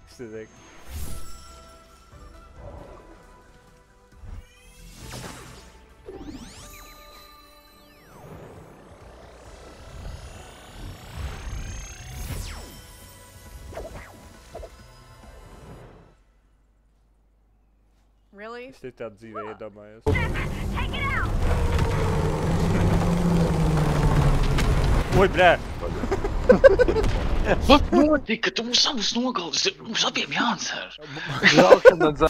Es nezinu. Really? Es te tādu dzīvē iedomājos. Oi, brē! Vat notika, tu mums abus nogaldas, mums abiem jācer. Žākšana dzā.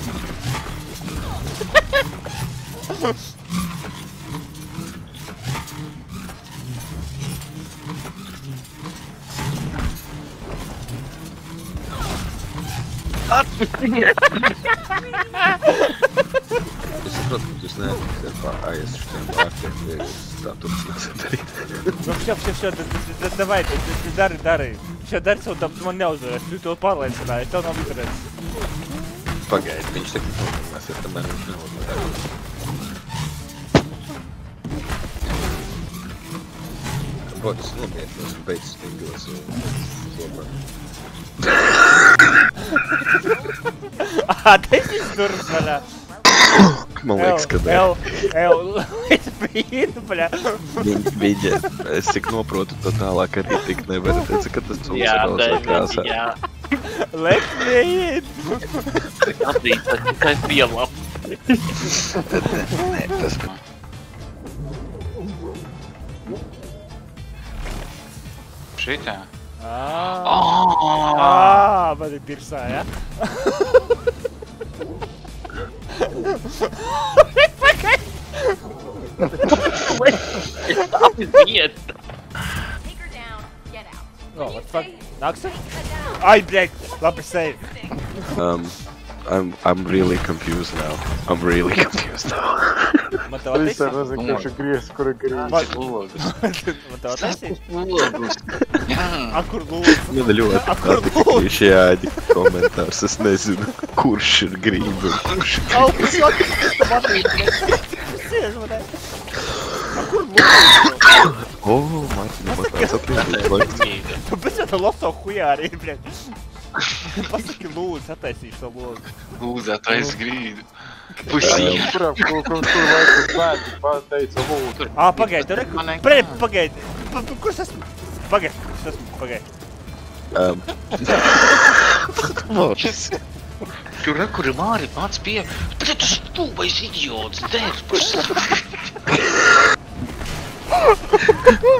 Es saprotu, ka jūs neesat ar pārējais šitiem vārtiem, ja jūs tā turpināsiet darīt. Nu, все, давай, dari. Все, dari savu dabu, man neuzvarēs, tu to pārliecināji, tev nav intereses. Pagaidi, viņš tik nogalmēsies, tamēr viņš neuzvarēs. Boris nomierinās un beidz stingos zobā. Taisīs durvis vaļā. Man liekas, ka ne. Es brīnu, bļā. Viņa, es cik noprotu, to tālāk arī tik nevar. Teica, ka tas cilvēks Jā, ir daudz krāsā. jā. Lek neiet. Atzīt, tas tikai pielap. Nē, tas... Šitā. Man ir dirsā, ja? Pagaid! Apziet! Take her down. Get out. Oh, what the fuck? Nāksi? Ai, bļēk! Labi, save. I'm really confused now. I'm really confused now. Man tev Es attiks? nezinu, kurš ir griezts, kur ir griezts. Tas ir logus. Man tev attiks? Logus. Jā. Kur lūdzu? Man ļoti patika šie āģi komentārs. Es nezinu, kurš ir grība un kurš ir Au, kas attiks? Tu attiks? Siež, man kur lūdzu? O, Mārtiņa, man tāds atlīdzīgs laiks. Tu pēc jau tā loso hujā arī, bļēk. Pasaki lūdzu, attaisīšu savu logu. Lūdzu, atais grīdu. Pusī. Kur laikus bēdi pateica lūdzu. Pagaid, tu reku? Pagaid. Kurš esmu? Pagaid, kurš esmu? Pagaid. Moris. Tur kur ir Māri pats pie... Bet tu stūbais idiots, dērs.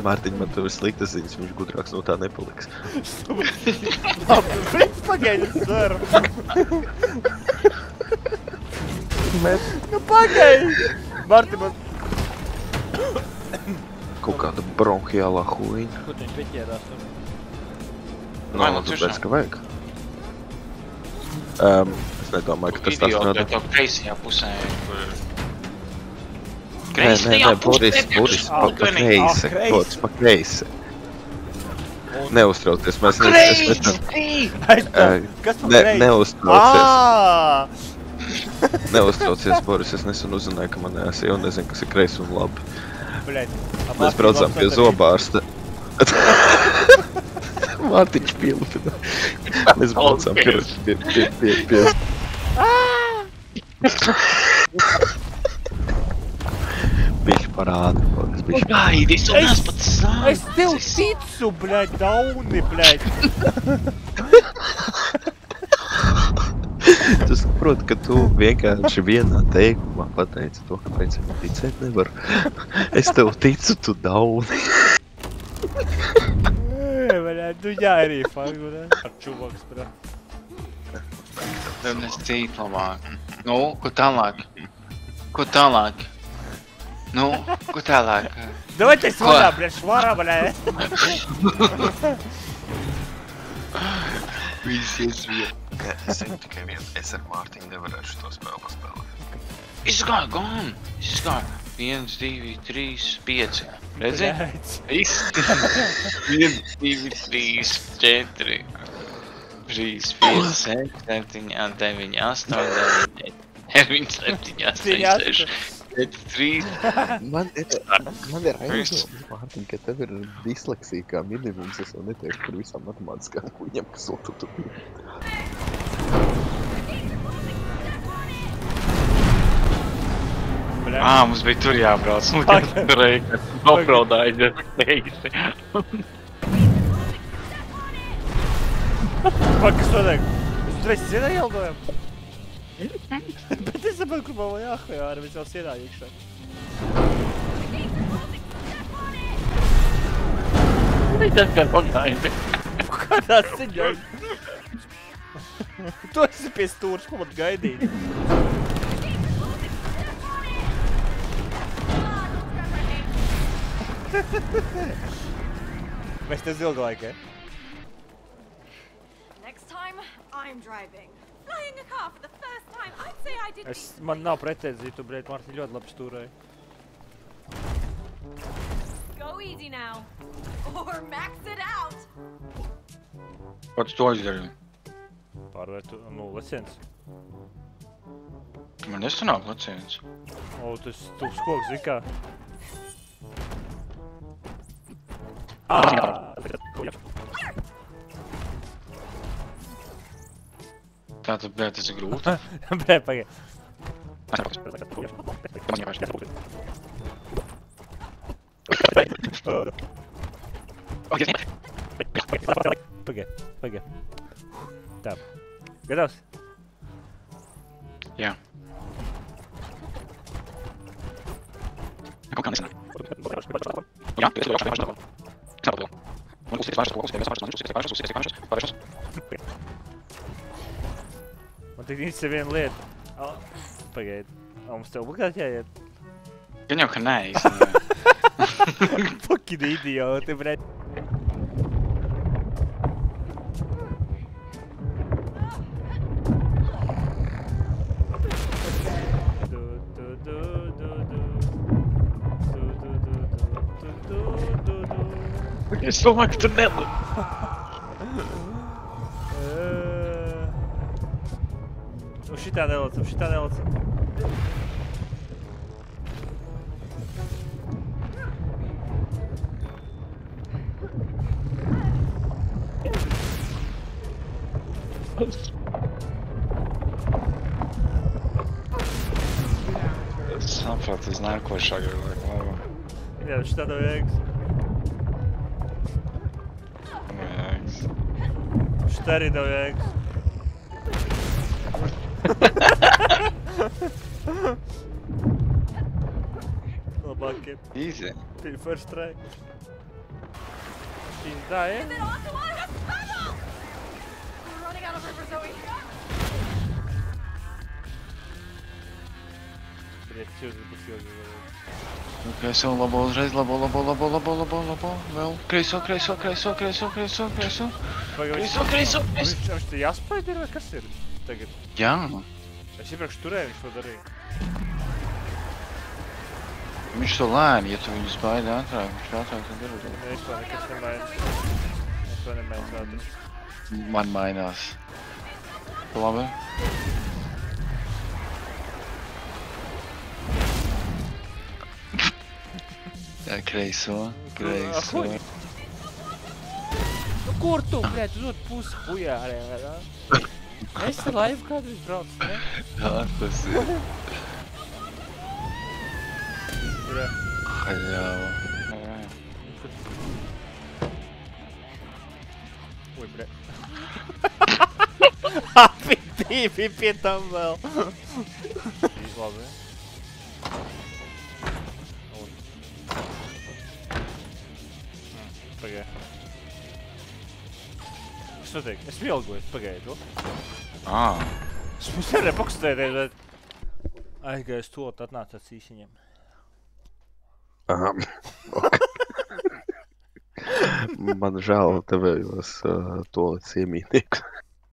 Mārtiņ, man tev ir sliktas ziņas, viņš gudrāks no tā nepaliks. Labi, pagaid, es ceru. Nu pagaid! Marti, man... Kaut kāda bronhiālā huiņa. Kur viņš pieķērās tur? Nā, tāpēc, ka vajag. Es nedomāju, ka tas tā strādā. Video tev kreisajā pusē, kur... Nē, Boris, pa kreisi. Boris, pa kreisi. Neuztraucies, mēs Kas pa kreisi? Neuztraucies. Neuztraucies, Boris, es nesen uzzināju, ka man jāsija un nezinu, kas ir kreisi un labi. Mēs braucām pie zobārsta. Mārtiņš pielupina. Mēs braucām pie... Bišķi parādi, Boris, bišķi. Gaidi, es to neesmu pat sācis. Es tev ticu, bļaļ, dauni, bļaļ. Tu saproti, ka tu vienkārši vienā teikumā pateici to, kāpēc es ticēt nevaru. Es tev ticu, tu dauni. Bļaļ, nu jā, arī fakt, bļaļ. Ar čuvaks, bļaļ. Tev nes cīt labāk. Nu, ko tālāk? Ko tālāk? Nu, ko tālāk? Давай ты сюда, блядь, швара, блядь. Visi iesviet. Es zinu tikai vienu, es ar Mārtiņu nevarēšu to spēli paspēlēt. Izgāju, gan! Izgāju. 1, 2, 3, 5. Redzi? Viss. 1, 2, 3, 4. 3, 5, 6, 7, 9, 8, 9, 7, 8, 6. 3. Man ir aizdomas, Mārtiņ, ka tev ir disleksija kā minimums. Es jau neteiktu par visām matemātiskām kuņiem, kas vēl tu tur. Mums bija tur jābrauc. Mums tur reika. Nopraudāja, bet teiksi. Kas notiek? Es uzreiz sienā ieldojam. Bet es saprotu, kur man jāhajā, arī mēs vēl sienā iekšā. Tas kā pagaidi. Kādā ziņā? Tu esi pie stūras, ko man gaidīt. Mēs tev ilgu laiku, Next time, I'm driving. Flying a car for the first time. I'd say I did Man nav pretenziju, tu, brēt, Mārtiņ, ļoti labi stūrēji. Go easy now. Or max it out. Ko tu to izdarīji? Pārvērtu, licens. Man nesanāk licens. O, tas tu skoks, zini kā. Tātad, bļēt, tas ir grūti. Brē, pagaid. Pagaid. Tā. Gatavs? Jā. Kaut kā nesanāk. Jā, tu esi vēl jāšķiet vāršas. Sanāk vēl. Man uzsīties vāršas. Man tik īsti viena lieta. Pagaid. Mums tev obligāti jāiet. Gan jau, ka nē, īstenībā. Fucking idioti, brē. Es domāju, ka tu nelū. Šitā nelicam. Es sapratu, es nākošā gribēju. Jā, šitā nav jēgas. Šitā arī nav jēgas. Labākie. Easy. First try. Tā, Is it on to us? Trouble! We're running out of river, Zoe. Блядь, всё же пустил. Kreiso, labo, uzreiz, labo. Vēl. Kreiso. Kreiso. Viņš te jāspaidir vai kas ir tagad? Jā. Es iepriekš turēju, viņš to darīja. Viņš to lēni, ja tu viņu spaidi ātrāk, viņš ātrāk to darīja. Es to nekas nemaiņas. Es to nemaiņas ātras. Man mainās. Labi. Jā, kreiso. Nu kur tu, bļēt, uz otru pusi hujā arī, vai? Es te laivu kādreiz braucu, ne? Jā, tas ir. Jā. Haļāva. Ui, bre. Abi divi pie tam vēl. Labi. Pagaid. Kas notiek? Es vilgoju, pagaidu. Es mums nevarēju pakustēties, bet... Aizgājus to, atnācāt īsiņiem. Aha. Man žēl tevējos tolets iemītniekus.